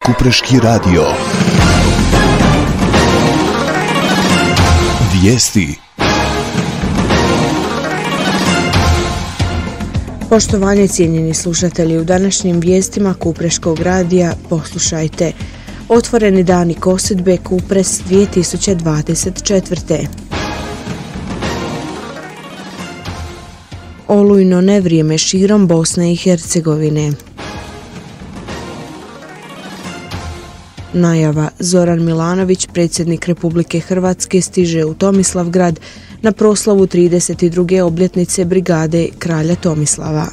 Kupreški radio. Vijesti. Poštovanje cijenjeni slušatelji, u današnjim vijestima Kupreškog radija poslušajte. Otvoreni dani kosidbe Kupres 2024. Olujno nevrijeme širom Bosne i Hercegovine. Najava: Zoran Milanović, predsjednik Republike Hrvatske, stiže u Tomislavgrad na proslavu 32. obljetnice brigade kralja Tomislava.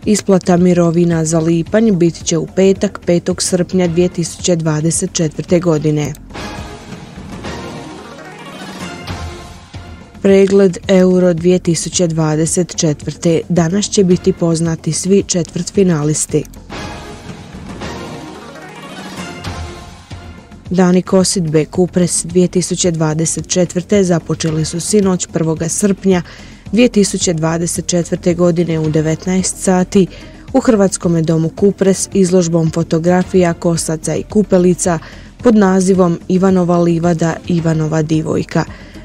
Isplata mirovina za lipanj bit će u petak, 5. srpnja 2024. godine. Pregled Euro 2024. Danas će biti poznati svi četvrtfinalisti. Dani kosidbe Kupres 2024. započeli su sinoć 1. srpnja 2024. godine u 19 sati u Hrvatskome domu Kupres izložbom fotografija, kosaca i kupelica pod nazivom Ivanova livada, Ivanova divojka.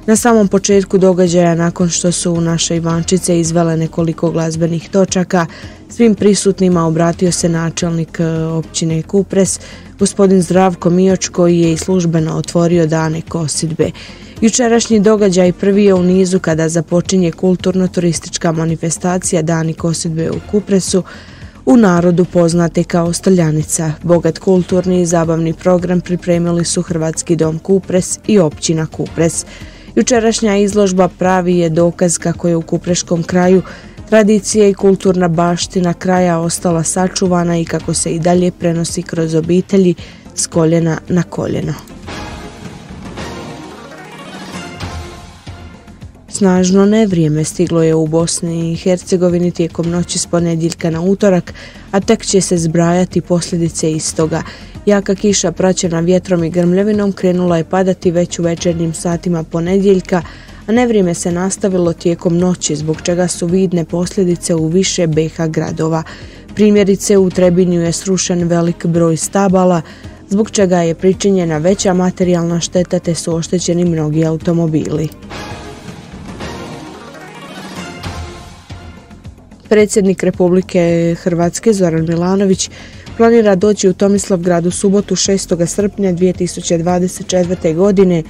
Na samom početku događaja, nakon što su u naše Ivančice izvele nekoliko glazbenih točaka, svim prisutnima obratio se načelnik općine Kupres, gospodin Zdravko Mioć, koji je i službeno otvorio dane kosidbe. Jučerašnji događaj prvi je u nizu kada započinje kulturno-turistička manifestacija Dani kosidbe u Kupresu, u narodu poznate kao Stoljanica. Bogat kulturni i zabavni program pripremili su Hrvatski dom Kupres i općina Kupres. Jučerašnja izložba pravi je dokaz kako je u kupreškom kraju tradicija i kulturna baština kraja ostala sačuvana i kako se i dalje prenosi kroz obitelji s koljena na koljeno. Snažno nevrijeme stiglo je u Bosni i Hercegovini tijekom noći s ponedjeljka na utorak, a tek će se zbrajati posljedice istoga. Jaka kiša praćena vjetrom i grmljavinom krenula je padati već u večernjim satima ponedjeljka, a nevrijeme se nastavilo tijekom noći, zbog čega su vidne posljedice u više BiH gradova. Primjerice, u Trebinju je srušen velik broj stabala, zbog čega je pričinjena veća materijalna šteta te su oštećeni mnogi automobili. Predsjednik Republike Hrvatske Zoran Milanović planira doći u Tomislavgrad u subotu 6. srpnja 2024. godine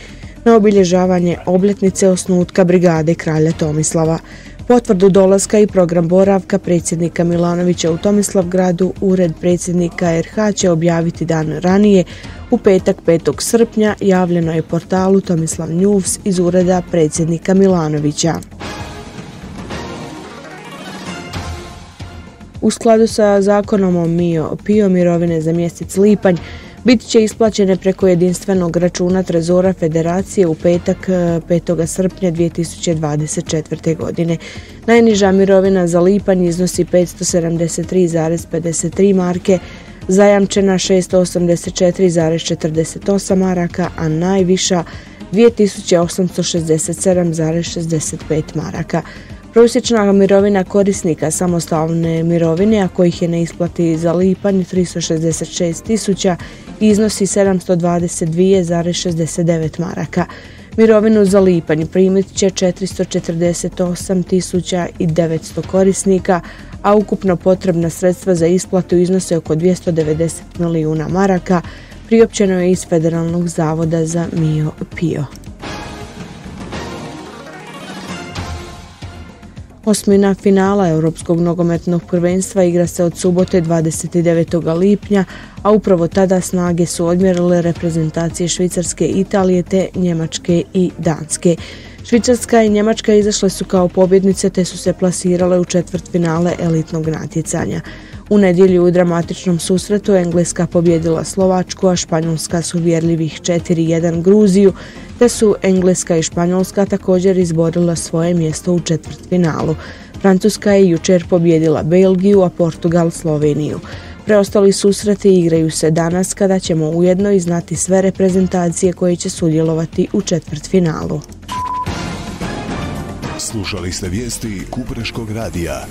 na obilježavanje obljetnice osnutka brigade kralja Tomislava. Potvrdu dolaska i program boravka predsjednika Milanovića u Tomislavgradu Ured predsjednika RH će objaviti dan ranije, u petak 5. srpnja, javljeno je portalu Tomislav News iz ureda predsjednika Milanovića. U skladu sa zakonom o PIO mirovine za mjesec lipanj bit će isplaćene preko jedinstvenog računa Trezora Federacije u petak 5. srpnja 2024. godine. Najniža mirovina za lipanj iznosi 573,53 marke, zajamčena 684,48 maraka, a najviša 2867,65 maraka. Prosječna mirovina korisnika samostalne mirovine, a kojih je na isplati za lipanj 366.000, iznosi 722,69 maraka. Mirovinu za lipanj primit će 448.900 korisnika, a ukupno potrebna sredstva za isplatu iznose oko 290 milijuna maraka, priopćeno je iz Federalnog zavoda za PIO. Osmina finala Europskog nogometnog prvenstva igra se od subote 29. lipnja, a upravo tada snage su odmjerile reprezentacije Švicarske, Italije te Njemačke i Danske. Švicarska i Njemačka izašle su kao pobjednice te su se plasirale u četvrtfinale elitnog natjecanja. U nedjelju u dramatičnom susretu Engleska pobjedila Slovačku, a Španjolska su uvjerljivih 4:1 Gruziju, te su Engleska i Španjolska također izborila svoje mjesto u četvrtfinalu. Francuska je jučer pobjedila Belgiju, a Portugal Sloveniju. Preostali susreti igraju se danas, kada ćemo ujedno i znati sve reprezentacije koje će sudjelovati u četvrtfinalu. Slušali ste vijesti Kupreškog radija.